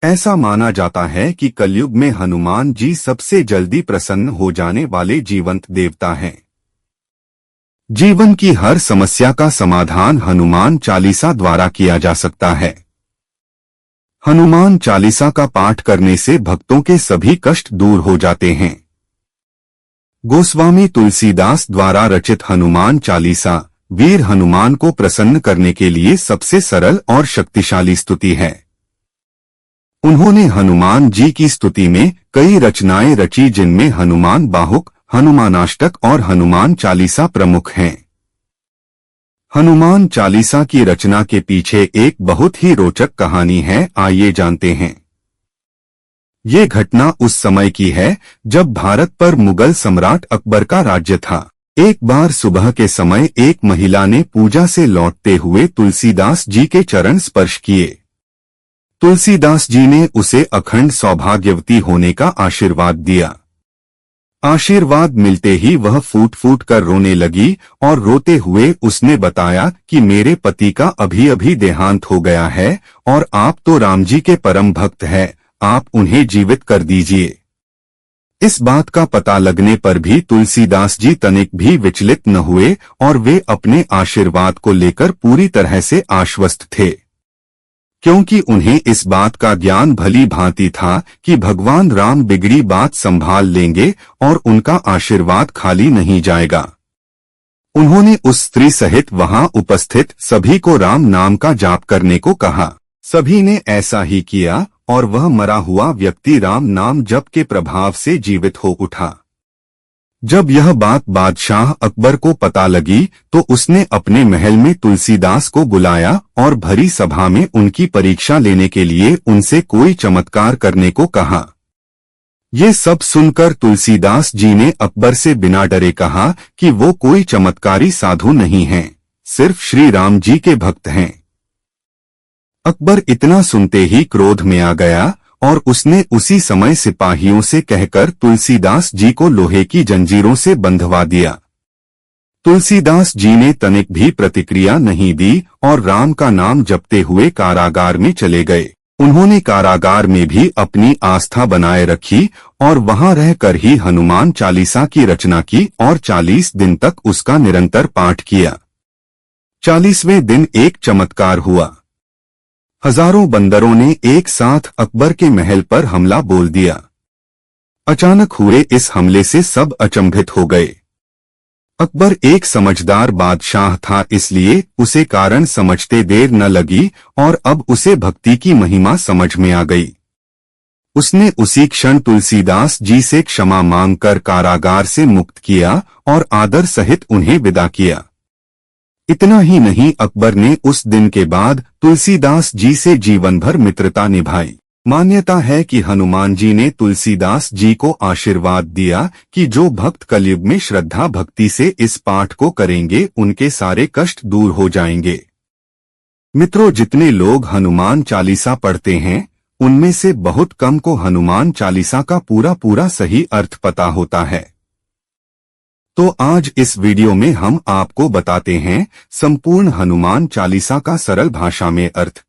ऐसा माना जाता है कि कलयुग में हनुमान जी सबसे जल्दी प्रसन्न हो जाने वाले जीवंत देवता हैं। जीवन की हर समस्या का समाधान हनुमान चालीसा द्वारा किया जा सकता है। हनुमान चालीसा का पाठ करने से भक्तों के सभी कष्ट दूर हो जाते हैं। गोस्वामी तुलसीदास द्वारा रचित हनुमान चालीसा वीर हनुमान को प्रसन्न करने के लिए सबसे सरल और शक्तिशाली स्तुति है। उन्होंने हनुमान जी की स्तुति में कई रचनाएं रची, जिनमें हनुमान बाहुक, हनुमानाष्टक और हनुमान चालीसा प्रमुख हैं। हनुमान चालीसा की रचना के पीछे एक बहुत ही रोचक कहानी है, आइए जानते हैं। ये घटना उस समय की है जब भारत पर मुगल सम्राट अकबर का राज्य था। एक बार सुबह के समय एक महिला ने पूजा से लौटते हुए तुलसीदास जी के चरण स्पर्श किए। तुलसीदास जी ने उसे अखंड सौभाग्यवती होने का आशीर्वाद दिया। आशीर्वाद मिलते ही वह फूट फूट कर रोने लगी और रोते हुए उसने बताया कि मेरे पति का अभी अभी देहांत हो गया है और आप तो राम जी के परम भक्त हैं, आप उन्हें जीवित कर दीजिए। इस बात का पता लगने पर भी तुलसीदास जी तनिक भी विचलित न हुए और वे अपने आशीर्वाद को लेकर पूरी तरह से आश्वस्त थे, क्योंकि उन्हें इस बात का ज्ञान भली भांति था कि भगवान राम बिगड़ी बात संभाल लेंगे और उनका आशीर्वाद खाली नहीं जाएगा। उन्होंने उस स्त्री सहित वहां उपस्थित सभी को राम नाम का जाप करने को कहा। सभी ने ऐसा ही किया और वह मरा हुआ व्यक्ति राम नाम जप के प्रभाव से जीवित हो उठा। जब यह बात बादशाह अकबर को पता लगी तो उसने अपने महल में तुलसीदास को बुलाया और भरी सभा में उनकी परीक्षा लेने के लिए उनसे कोई चमत्कार करने को कहा। ये सब सुनकर तुलसीदास जी ने अकबर से बिना डरे कहा कि वो कोई चमत्कारी साधु नहीं हैं, सिर्फ श्री राम जी के भक्त हैं। अकबर इतना सुनते ही क्रोध में आ गया और उसने उसी समय सिपाहियों से कहकर तुलसीदास जी को लोहे की जंजीरों से बंधवा दिया। तुलसीदास जी ने तनिक भी प्रतिक्रिया नहीं दी और राम का नाम जपते हुए कारागार में चले गए। उन्होंने कारागार में भी अपनी आस्था बनाए रखी और वहां रहकर ही हनुमान चालीसा की रचना की और 40 दिन तक उसका निरंतर पाठ किया। 40वें दिन एक चमत्कार हुआ। हजारों बंदरों ने एक साथ अकबर के महल पर हमला बोल दिया। अचानक हुए इस हमले से सब अचंभित हो गए। अकबर एक समझदार बादशाह था, इसलिए उसे कारण समझते देर न लगी और अब उसे भक्ति की महिमा समझ में आ गई। उसने उसी क्षण तुलसीदास जी से क्षमा मांगकर कारागार से मुक्त किया और आदर सहित उन्हें विदा किया। इतना ही नहीं, अकबर ने उस दिन के बाद तुलसीदास जी से जीवन भर मित्रता निभाई। मान्यता है कि हनुमान जी ने तुलसीदास जी को आशीर्वाद दिया कि जो भक्त कलयुग में श्रद्धा भक्ति से इस पाठ को करेंगे उनके सारे कष्ट दूर हो जाएंगे। मित्रों, जितने लोग हनुमान चालीसा पढ़ते हैं उनमें से बहुत कम को हनुमान चालीसा का पूरा सही अर्थ पता होता है। तो आज इस वीडियो में हम आपको बताते हैं संपूर्ण हनुमान चालीसा का सरल भाषा में अर्थ।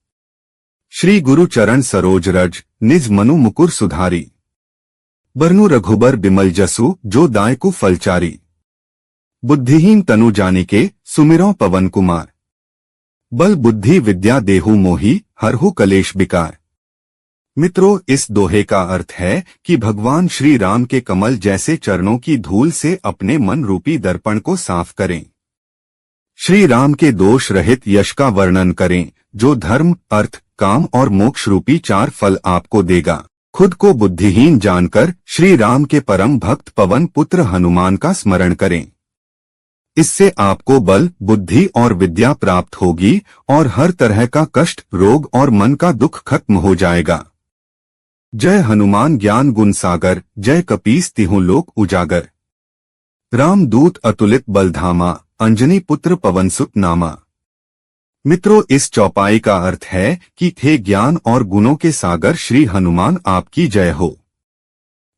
श्री गुरु चरण सरोज रज निज मनु मुकुर सुधारी, बरनु रघुबर बिमल जसु जो दायकु फलचारी, बुद्धिहीन तनु जानिके सुमिरौ पवन कुमार, बल बुद्धि विद्या देहु मोहि हरहु कलेश बिकार। मित्रों, इस दोहे का अर्थ है कि भगवान श्री राम के कमल जैसे चरणों की धूल से अपने मन रूपी दर्पण को साफ करें। श्री राम के दोष रहित यश का वर्णन करें जो धर्म, अर्थ, काम और मोक्ष रूपी 4 फल आपको देगा। खुद को बुद्धिहीन जानकर श्री राम के परम भक्त पवन पुत्र हनुमान का स्मरण करें। इससे आपको बल, बुद्धि और विद्या प्राप्त होगी और हर तरह का कष्ट, रोग और मन का दुख खत्म हो जाएगा। जय हनुमान ज्ञान गुण सागर, जय कपीस तिहु लोक उजागर, राम दूत अतुलित बलधामा, अंजनी पुत्र पवन सुत नामा। मित्रों, इस चौपाई का अर्थ है कि हे ज्ञान और गुणों के सागर श्री हनुमान, आपकी जय हो।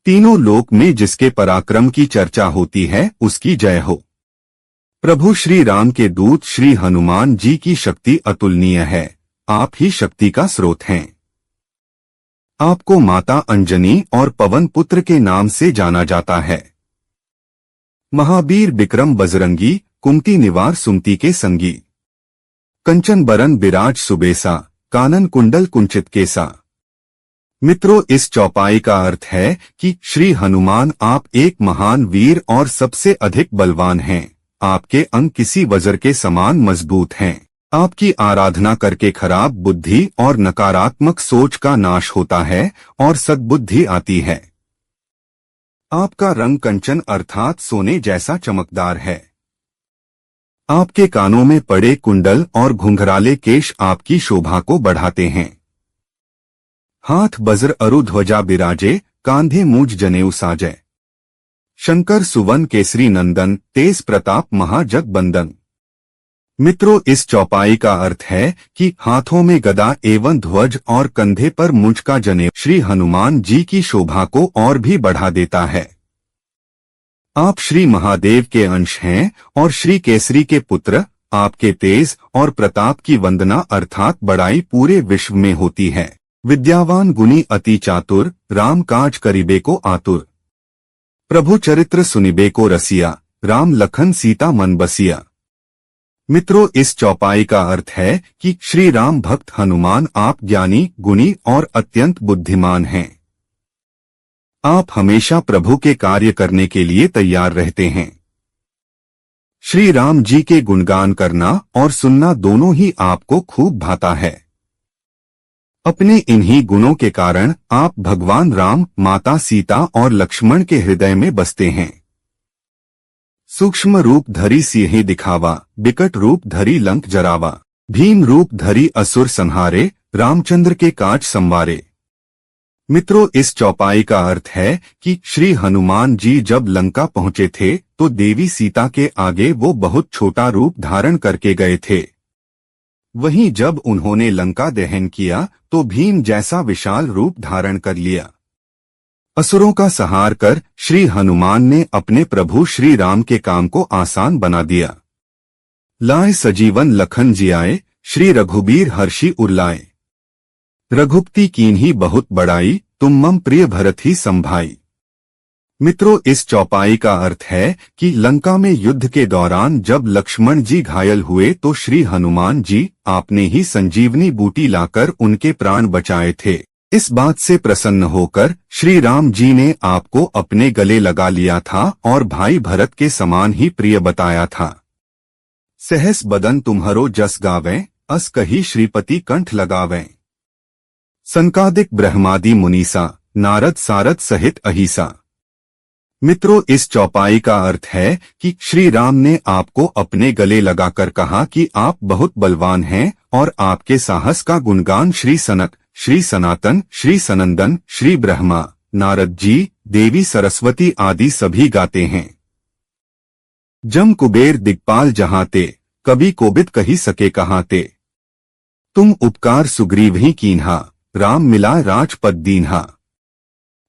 तीनों लोक में जिसके पराक्रम की चर्चा होती है उसकी जय हो। प्रभु श्री राम के दूत श्री हनुमान जी की शक्ति अतुलनीय है, आप ही शक्ति का स्रोत हैं। आपको माता अंजनी और पवन पुत्र के नाम से जाना जाता है। महावीर विक्रम बजरंगी, कुमति निवार सुमति के संगी। कंचन बरन बिराज सुबेसा, कानन कुंडल कुंचित केसा। मित्रों, इस चौपाई का अर्थ है कि श्री हनुमान आप एक महान वीर और सबसे अधिक बलवान हैं। आपके अंग किसी वज्र के समान मजबूत हैं। आपकी आराधना करके खराब बुद्धि और नकारात्मक सोच का नाश होता है और सद्बुद्धि आती है। आपका रंग कंचन अर्थात सोने जैसा चमकदार है। आपके कानों में पड़े कुंडल और घुंघराले केश आपकी शोभा को बढ़ाते हैं। हाथ वज्र अरु ध्वजा बिराजे, कांधे मूज जनेऊ साजय। शंकर सुवन केसरी नंदन, तेज प्रताप महाजगबंदन। मित्रों, इस चौपाई का अर्थ है कि हाथों में गदा एवं ध्वज और कंधे पर मुझ का जनेऊ श्री हनुमान जी की शोभा को और भी बढ़ा देता है। आप श्री महादेव के अंश हैं और श्री केसरी के पुत्र। आपके तेज और प्रताप की वंदना अर्थात बड़ाई पूरे विश्व में होती है। विद्यावान गुणी अति चातुर, राम काज करिबे को आतुर। प्रभु चरित्र सुनिबे को रसिया, राम लखन सीता मन बसिया। मित्रों, इस चौपाई का अर्थ है कि श्री राम भक्त हनुमान आप ज्ञानी, गुणी और अत्यंत बुद्धिमान हैं। आप हमेशा प्रभु के कार्य करने के लिए तैयार रहते हैं। श्री राम जी के गुणगान करना और सुनना दोनों ही आपको खूब भाता है। अपने इन्हीं गुणों के कारण आप भगवान राम, माता सीता और लक्ष्मण के हृदय में बसते हैं। सूक्ष्म रूप धरी सिंह दिखावा, बिकट रूप धरी लंक जरावा। भीम रूप धरी असुर संहारे, रामचंद्र के काज संवारे। मित्रों, इस चौपाई का अर्थ है कि श्री हनुमान जी जब लंका पहुंचे थे तो देवी सीता के आगे वो बहुत छोटा रूप धारण करके गए थे। वहीं जब उन्होंने लंका दहन किया तो भीम जैसा विशाल रूप धारण कर लिया। असुरों का संहार कर श्री हनुमान ने अपने प्रभु श्री राम के काम को आसान बना दिया। लाए सजीवन लखन जियाए, श्री रघुबीर हर्षि उरलाए। रघुपति कीन्ही बहुत बड़ाई, तुम मम प्रिय भरत ही संभाई। मित्रों, इस चौपाई का अर्थ है कि लंका में युद्ध के दौरान जब लक्ष्मण जी घायल हुए तो श्री हनुमान जी आपने ही संजीवनी बूटी लाकर उनके प्राण बचाए थे। इस बात से प्रसन्न होकर श्री राम जी ने आपको अपने गले लगा लिया था और भाई भरत के समान ही प्रिय बताया था। सहस बदन तुम्हरो जस गावें, अस कही श्रीपति कंठ लगावें। संकादिक ब्रह्मादि मुनीसा, नारद सारद सहित अहिसा। मित्रों, इस चौपाई का अर्थ है कि श्री राम ने आपको अपने गले लगाकर कहा कि आप बहुत बलवान हैं और आपके साहस का गुणगान श्री सनक, श्री सनातन, श्री सनंदन, श्री ब्रह्मा, नारद जी, देवी सरस्वती आदि सभी गाते हैं। जम कुबेर दिक्पाल जहाते, कभी कोबिद कही सके कहाते। तुम उपकार सुग्रीव ही कीन्हा, राम मिला राजपद दीन्हा।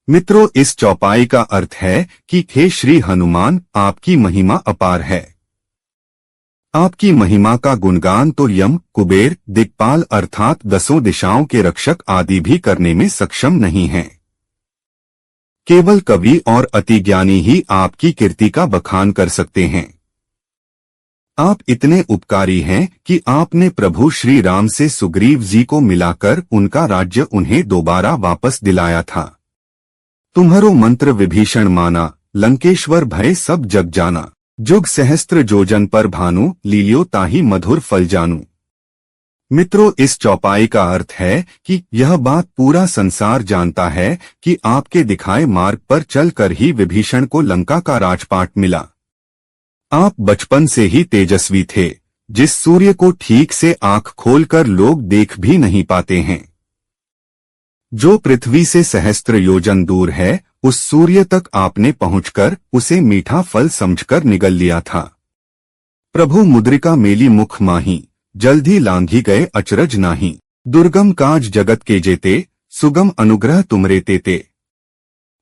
मित्रों, इस चौपाई का अर्थ है कि हे श्री हनुमान, आपकी महिमा अपार है। आपकी महिमा का गुणगान तो यम, कुबेर, दिक्पाल अर्थात दसों दिशाओं के रक्षक आदि भी करने में सक्षम नहीं हैं। केवल कवि और अति ज्ञानी ही आपकी कीर्ति का बखान कर सकते हैं। आप इतने उपकारी हैं कि आपने प्रभु श्री राम से सुग्रीव जी को मिलाकर उनका राज्य उन्हें दोबारा वापस दिलाया था। तुम्हारो मंत्र विभीषण माना, लंकेश्वर भय सब जग जाना। जुग सहस्त्र जोजन पर भानु, लीलियो ताही मधुर फल जानू। मित्रों, इस चौपाई का अर्थ है कि यह बात पूरा संसार जानता है कि आपके दिखाए मार्ग पर चलकर ही विभीषण को लंका का राजपाट मिला। आप बचपन से ही तेजस्वी थे, जिस सूर्य को ठीक से आंख खोलकर लोग देख भी नहीं पाते हैं। जो पृथ्वी से सहस्त्र योजन दूर है, उस सूर्य तक आपने पहुंचकर उसे मीठा फल समझकर निगल लिया था। प्रभु मुद्रिका मेली मुख माही, जल्दी लांघी गए अचरज नाही। दुर्गम काज जगत के जेते, सुगम अनुग्रह तुमरे तेते।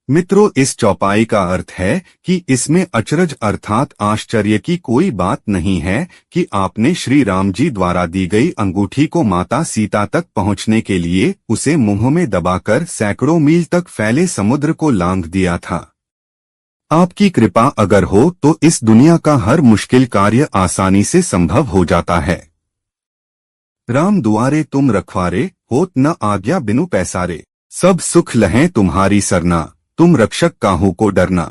मित्रों, इस चौपाई का अर्थ है कि इसमें अचरज अर्थात आश्चर्य की कोई बात नहीं है कि आपने श्री राम जी द्वारा दी गई अंगूठी को माता सीता तक पहुंचने के लिए उसे मुंह में दबाकर सैकड़ों मील तक फैले समुद्र को लांघ दिया था। आपकी कृपा अगर हो तो इस दुनिया का हर मुश्किल कार्य आसानी से संभव हो जाता है। राम दुआरे तुम रखवारे, होत न आज्ञा बिनु पैसारे। सब सुख लहें तुम्हारी सरना, तुम रक्षक काहू को डरना।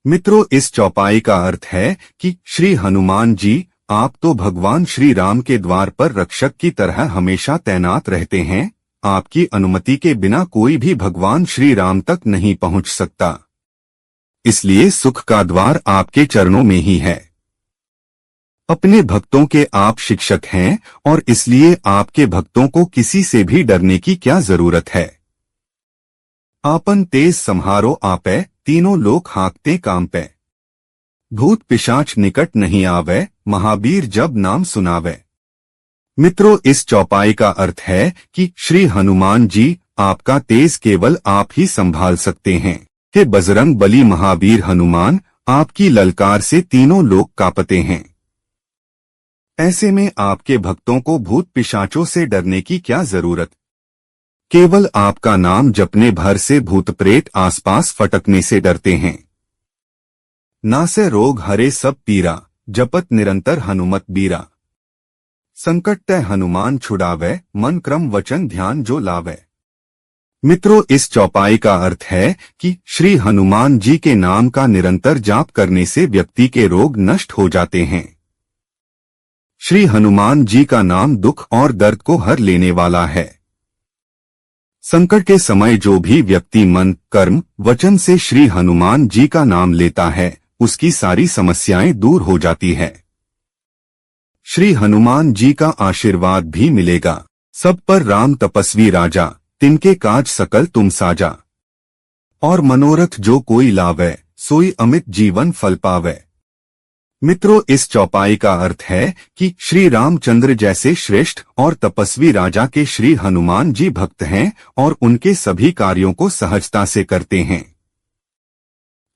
मित्रों, इस चौपाई का अर्थ है कि श्री हनुमान जी, आप तो भगवान श्री राम के द्वार पर रक्षक की तरह हमेशा तैनात रहते हैं। आपकी अनुमति के बिना कोई भी भगवान श्री राम तक नहीं पहुंच सकता। इसलिए सुख का द्वार आपके चरणों में ही है। अपने भक्तों के आप शिक्षक हैं और इसलिए आपके भक्तों को किसी से भी डरने की क्या जरूरत है। आपन तेज सम्हारो आपे, तीनों लोग हाँकते काम पे। भूत पिशाच निकट नहीं आवे, महावीर जब नाम सुनावे। मित्रों, इस चौपाई का अर्थ है कि श्री हनुमान जी, आपका तेज केवल आप ही संभाल सकते हैं। हे बजरंग बली महावीर हनुमान, आपकी ललकार से तीनों लोग कांपते हैं। ऐसे में आपके भक्तों को भूत पिशाचों से डरने की क्या जरूरत। केवल आपका नाम जपने भर से भूत प्रेत आसपास फटकने से डरते हैं। नासे रोग हरे सब पीरा, जपत निरंतर हनुमत बीरा। संकट तय हनुमान छुड़ावे, मन क्रम वचन ध्यान जो लावे। मित्रों, इस चौपाई का अर्थ है कि श्री हनुमान जी के नाम का निरंतर जाप करने से व्यक्ति के रोग नष्ट हो जाते हैं। श्री हनुमान जी का नाम दुख और दर्द को हर लेने वाला है। संकट के समय जो भी व्यक्ति मन, कर्म, वचन से श्री हनुमान जी का नाम लेता है, उसकी सारी समस्याएं दूर हो जाती है। श्री हनुमान जी का आशीर्वाद भी मिलेगा। सब पर राम तपस्वी राजा, तिनके काज सकल तुम साजा। और मनोरथ जो कोई लावे, सोई अमित जीवन फल पावे। मित्रों, इस चौपाई का अर्थ है कि श्री रामचंद्र जैसे श्रेष्ठ और तपस्वी राजा के श्री हनुमान जी भक्त हैं और उनके सभी कार्यों को सहजता से करते हैं।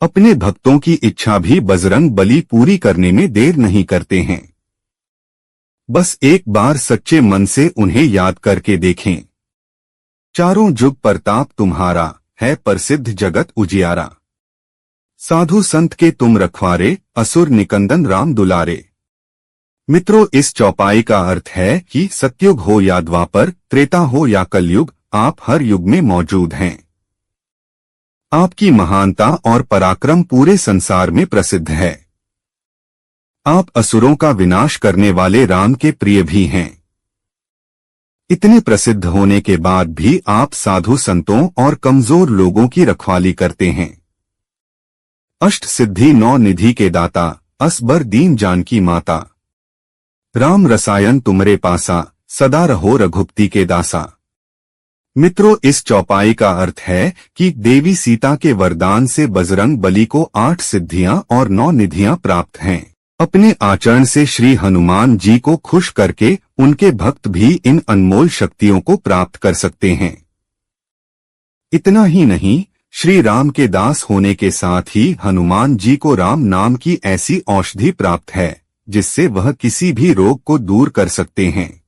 अपने भक्तों की इच्छा भी बजरंग बली पूरी करने में देर नहीं करते हैं। बस एक बार सच्चे मन से उन्हें याद करके देखें। चारों जुग प्रताप तुम्हारा, है प्रसिद्ध जगत उजियारा। साधु संत के तुम रखवारे, असुर निकंदन राम दुलारे। मित्रों, इस चौपाई का अर्थ है कि सतयुग हो या द्वापर, त्रेता हो या कलयुग, आप हर युग में मौजूद हैं। आपकी महानता और पराक्रम पूरे संसार में प्रसिद्ध है। आप असुरों का विनाश करने वाले राम के प्रिय भी हैं। इतने प्रसिद्ध होने के बाद भी आप साधु संतों और कमजोर लोगों की रखवाली करते हैं। अष्ट सिद्धि नौ निधि के दाता, असबर दीन जानकी माता। राम रसायन तुमरे पासा, सदा रहो रघुपति के दासा। मित्रों, इस चौपाई का अर्थ है कि देवी सीता के वरदान से बजरंग बली को 8 सिद्धियां और 9 निधियां प्राप्त हैं। अपने आचरण से श्री हनुमान जी को खुश करके उनके भक्त भी इन अनमोल शक्तियों को प्राप्त कर सकते हैं। इतना ही नहीं, श्री राम के दास होने के साथ ही हनुमान जी को राम नाम की ऐसी औषधि प्राप्त है जिससे वह किसी भी रोग को दूर कर सकते हैं।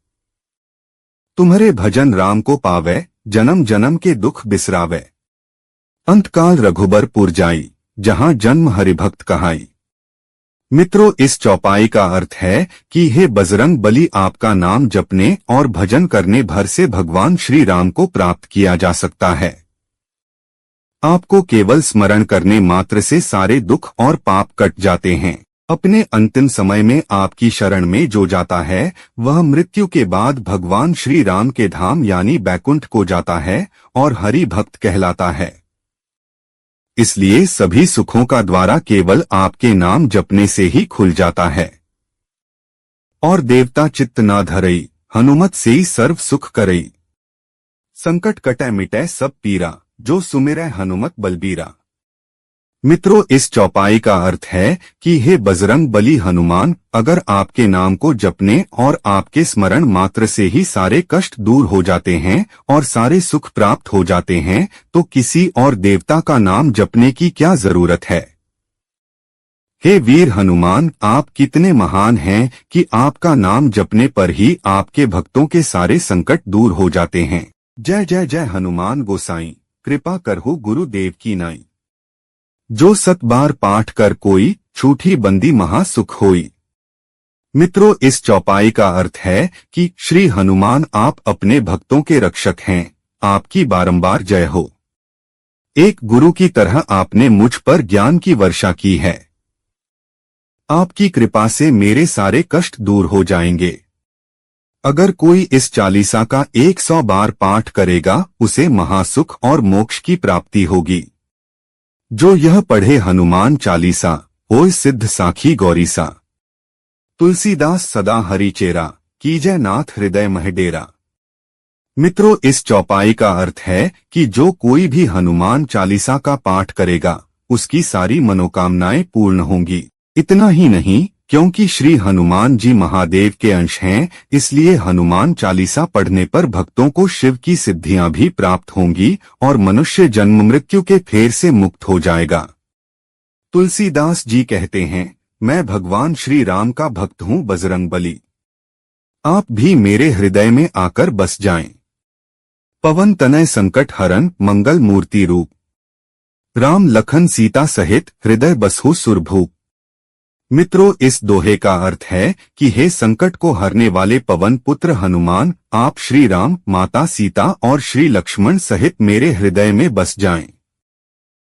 तुम्हारे भजन राम को पावे, जन्म जन्म के दुख बिसरावे। अंतकाल रघुबर पुर जाई, जहां जन्म हरिभक्त कहाई। मित्रों, इस चौपाई का अर्थ है कि हे बजरंग बली, आपका नाम जपने और भजन करने भर से भगवान श्री राम को प्राप्त किया जा सकता है। आपको केवल स्मरण करने मात्र से सारे दुख और पाप कट जाते हैं। अपने अंतिम समय में आपकी शरण में जो जाता है वह मृत्यु के बाद भगवान श्री राम के धाम यानी बैकुंठ को जाता है और हरि भक्त कहलाता है। इसलिए सभी सुखों का द्वारा केवल आपके नाम जपने से ही खुल जाता है। और देवता चित्त ना धरई, हनुमत से ही सर्व सुख करई। संकट कटै मिटै सब पीरा, जो सुमिरै हनुमत बलबीरा। मित्रों, इस चौपाई का अर्थ है कि हे बजरंग बली हनुमान, अगर आपके नाम को जपने और आपके स्मरण मात्र से ही सारे कष्ट दूर हो जाते हैं और सारे सुख प्राप्त हो जाते हैं, तो किसी और देवता का नाम जपने की क्या जरूरत है। हे वीर हनुमान, आप कितने महान हैं कि आपका नाम जपने पर ही आपके भक्तों के सारे संकट दूर हो जाते हैं। जय जय जय हनुमान गोसाई, कृपा करहु गुरुदेव की नाई। जो 7 बार पाठ कर कोई, छूटी बंदी महासुख होई। मित्रों, इस चौपाई का अर्थ है कि श्री हनुमान आप अपने भक्तों के रक्षक हैं, आपकी बारंबार जय हो। एक गुरु की तरह आपने मुझ पर ज्ञान की वर्षा की है। आपकी कृपा से मेरे सारे कष्ट दूर हो जाएंगे। अगर कोई इस चालीसा का 100 बार पाठ करेगा, उसे महासुख और मोक्ष की प्राप्ति होगी। जो यह पढ़े हनुमान चालीसा, होय सिद्ध साखी गौरीसा। तुलसीदास सदा हरि चेरा, कीजय नाथ हृदय मह डेरा। मित्रों, इस चौपाई का अर्थ है कि जो कोई भी हनुमान चालीसा का पाठ करेगा, उसकी सारी मनोकामनाएं पूर्ण होंगी। इतना ही नहीं, क्योंकि श्री हनुमान जी महादेव के अंश हैं, इसलिए हनुमान चालीसा पढ़ने पर भक्तों को शिव की सिद्धियां भी प्राप्त होंगी और मनुष्य जन्म मृत्यु के फेर से मुक्त हो जाएगा। तुलसीदास जी कहते हैं, मैं भगवान श्री राम का भक्त हूँ बजरंग बली, आप भी मेरे हृदय में आकर बस जाएं। पवन तनय संकट हरन मंगल मूर्ति रूप, राम लखन सीता सहित हृदय बसहु सुरभूप। मित्रों, इस दोहे का अर्थ है कि हे संकट को हरने वाले पवन पुत्र हनुमान, आप श्री राम, माता सीता और श्री लक्ष्मण सहित मेरे हृदय में बस जाएं।